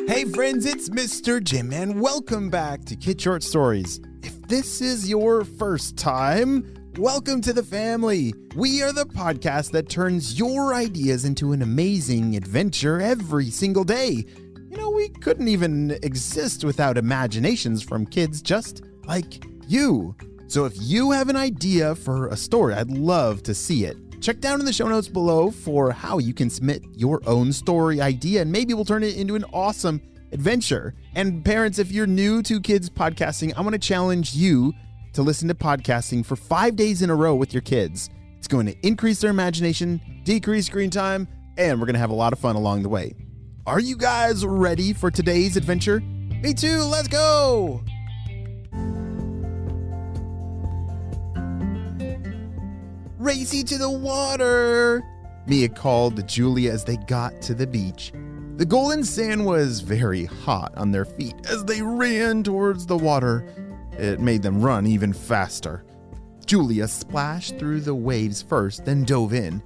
Hey friends, it's Mr. Jim and welcome back to Kid Short Stories. If this is your first time, welcome to the family. We are the podcast that turns your ideas into an amazing adventure every single day. You know, we couldn't even exist without imaginations from kids just like you. So if you have an idea for a story, I'd love to see it. Check down in the show notes below for how you can submit your own story idea, and maybe we'll turn it into an awesome adventure. And parents, if you're new to kids podcasting, I want to challenge you to listen to podcasting for 5 days in a row with your kids. It's going to increase their imagination, decrease screen time, and we're going to have a lot of fun along the way. Are you guys ready for today's adventure? Me too, let's go! Racy to the water, Mia called to Julia as they got to the beach. The golden sand was very hot on their feet as they ran towards the water. It made them run even faster. Julia splashed through the waves first, then dove in.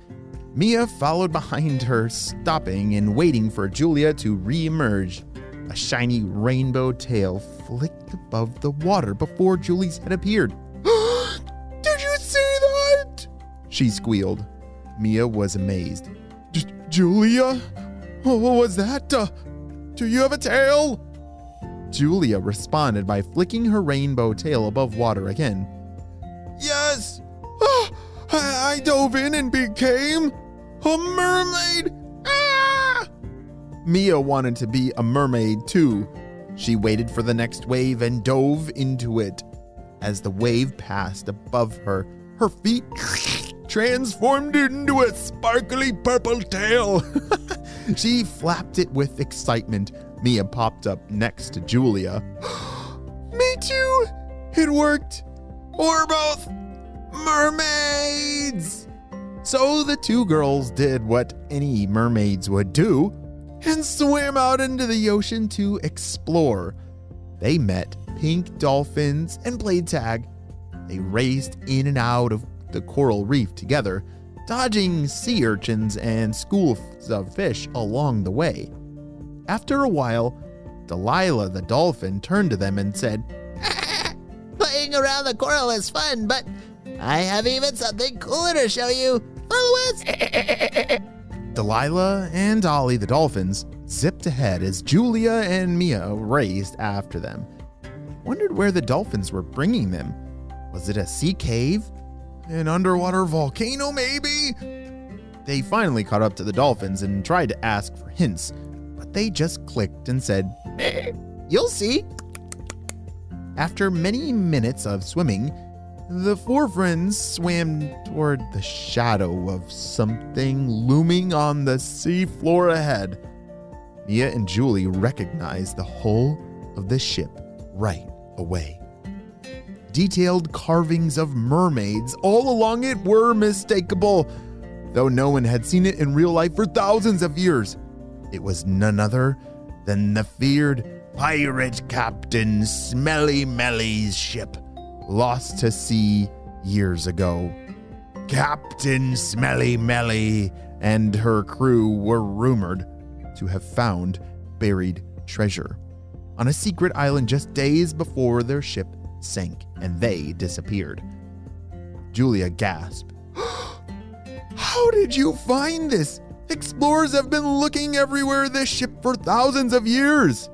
Mia followed behind her, stopping and waiting for Julia to re-emerge. A shiny rainbow tail flicked above the water before Julie's head appeared. Did you see that? She squealed. Mia was amazed. Julia? What was that? Do you have a tail? Julia responded by flicking her rainbow tail above water again. Yes! I dove in and became a mermaid! Ah! Mia wanted to be a mermaid too. She waited for the next wave and dove into it. As the wave passed above her, her feet transformed into a sparkly purple tail. She flapped it with excitement. Mia popped up next to Julia. Me too! It worked! We're both mermaids! So the two girls did what any mermaids would do and swam out into the ocean to explore. They met pink dolphins and played tag. They raced in and out of the coral reef together, dodging sea urchins and schools of fish along the way. After a while, Delilah the dolphin turned to them and said, Playing around the coral is fun, but I have even something cooler to show you. Follow us. Delilah and Ollie the dolphins zipped ahead as Julia and Mia raced after them. Wondered where the dolphins were bringing them. Was it a sea cave? An underwater volcano, maybe? They finally caught up to the dolphins and tried to ask for hints, but they just clicked and said, You'll see. After many minutes of swimming, the four friends swam toward the shadow of something looming on the sea floor ahead. Mia and Julie recognized the hull of the ship right away. Detailed carvings of mermaids all along it were mistakable, though no one had seen it in real life for thousands of years. It was none other than the feared pirate Captain Smelly Melly's ship, lost to sea years ago. Captain Smelly Melly and her crew were rumored to have found buried treasure on a secret island just days before their ship sank and they disappeared. Julia gasped. How did you find this? Explorers have been looking everywhere this ship for thousands of years.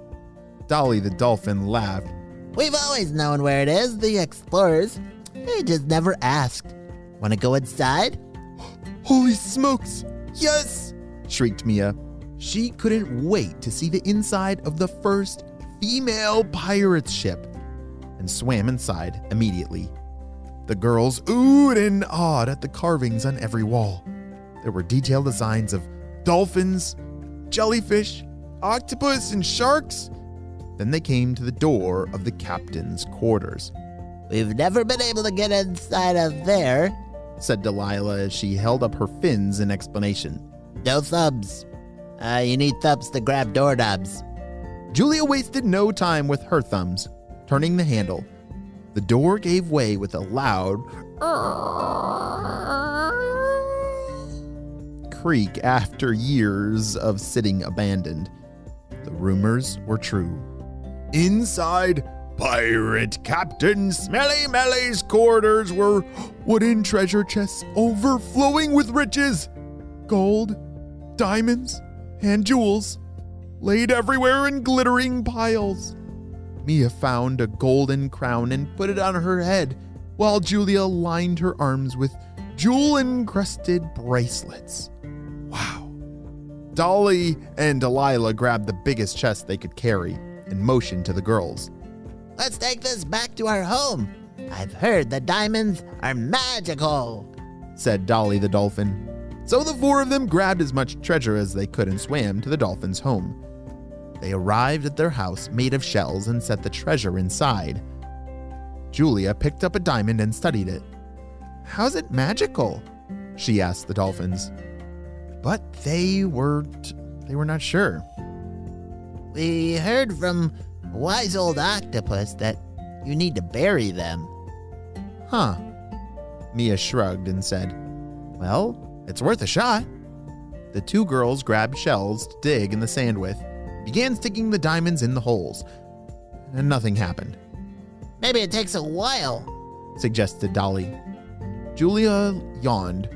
Dolly the dolphin laughed. We've always known where it is, the explorers. They just never asked. Want to go inside? Holy smokes! Yes! Shrieked Mia. She couldn't wait to see the inside of the first female pirate ship and swam inside immediately. The girls oohed and awed at the carvings on every wall. There were detailed designs of dolphins, jellyfish, octopus, and sharks. Then they came to the door of the captain's quarters. We've never been able to get inside of there, said Delilah as she held up her fins in explanation. No thumbs. You need thumbs to grab doorknobs. Julia wasted no time with her thumbs, turning the handle. The door gave way with a loud creak after years of sitting abandoned. The rumors were true. Inside Pirate Captain Smelly Melly's quarters were wooden treasure chests overflowing with riches, gold, diamonds, and jewels, laid everywhere in glittering piles. Mia found a golden crown and put it on her head, while Julia lined her arms with jewel-encrusted bracelets. Wow. Dolly and Delilah grabbed the biggest chest they could carry and motioned to the girls. Let's take this back to our home. I've heard the diamonds are magical, said Dolly the dolphin. So the four of them grabbed as much treasure as they could and swam to the dolphin's home. They arrived at their house made of shells and set the treasure inside. Julia picked up a diamond and studied it. How's it magical? She asked the dolphins. But they were not sure. We heard from a wise old octopus that you need to bury them. Huh. Mia shrugged and said, well, it's worth a shot. The two girls grabbed shells to dig in the sand with, began sticking the diamonds in the holes, and nothing happened. Maybe it takes a while, suggested Dolly. Julia yawned.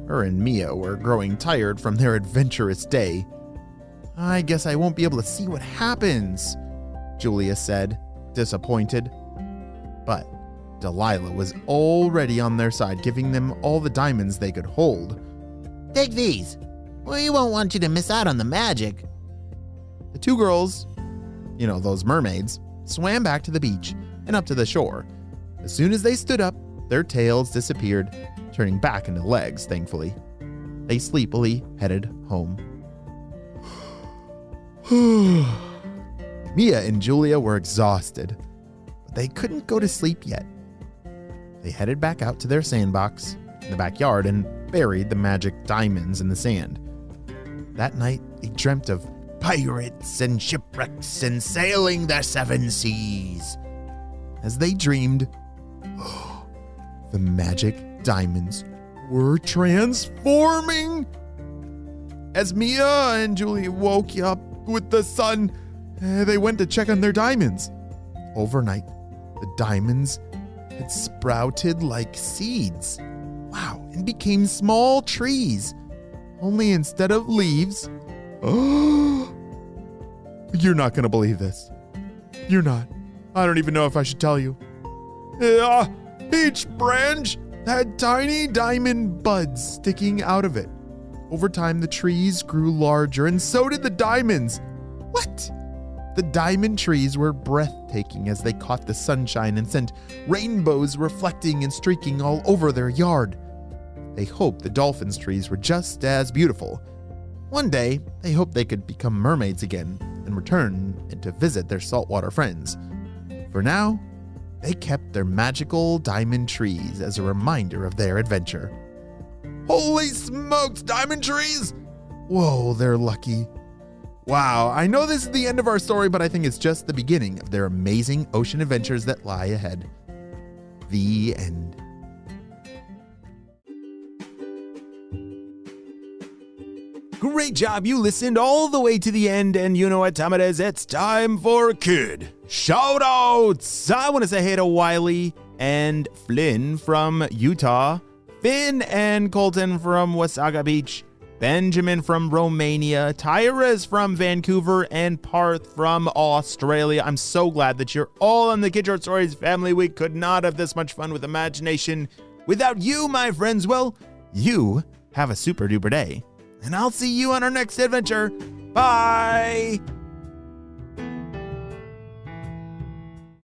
Her and Mia were growing tired from their adventurous day. I guess I won't be able to see what happens, Julia said, disappointed. But Delilah was already on their side, giving them all the diamonds they could hold. Take these. We won't want you to miss out on the magic. The two girls, those mermaids, swam back to the beach and up to the shore. As soon as they stood up, their tails disappeared, turning back into legs, thankfully. They sleepily headed home. Mia and Julia were exhausted, but they couldn't go to sleep yet. They headed back out to their sandbox in the backyard and buried the magic diamonds in the sand. That night, they dreamt of pirates and shipwrecks and sailing the seven seas. As they dreamed, the magic diamonds were transforming. As Mia and Julia woke up with the sun, they went to check on their diamonds. Overnight, the diamonds had sprouted like seeds. Wow, and became small trees. Only instead of leaves, you're not going to believe this. You're not. I don't even know if I should tell you. Each branch had tiny diamond buds sticking out of it. Over time, the trees grew larger, and so did the diamonds. What? The diamond trees were breathtaking as they caught the sunshine and sent rainbows reflecting and streaking all over their yard. They hoped the dolphins' trees were just as beautiful. One day, they hoped they could become mermaids again and return and to visit their saltwater friends. For now, they kept their magical diamond trees as a reminder of their adventure. Holy smokes, diamond trees! Whoa, they're lucky. Wow, I know this is the end of our story, but I think it's just the beginning of their amazing ocean adventures that lie ahead. The end. Great job, you listened all the way to the end, and you know what time it is. It's time for Kid Shoutouts! I want to say hey to Wiley and Flynn from Utah, Finn and Colton from Wasaga Beach, Benjamin from Romania, Tyra's from Vancouver, and Parth from Australia. I'm so glad that you're all on the Kid Short Stories family. We could not have this much fun with imagination without you, my friends. Well, you have a super duper day, and I'll see you on our next adventure. Bye!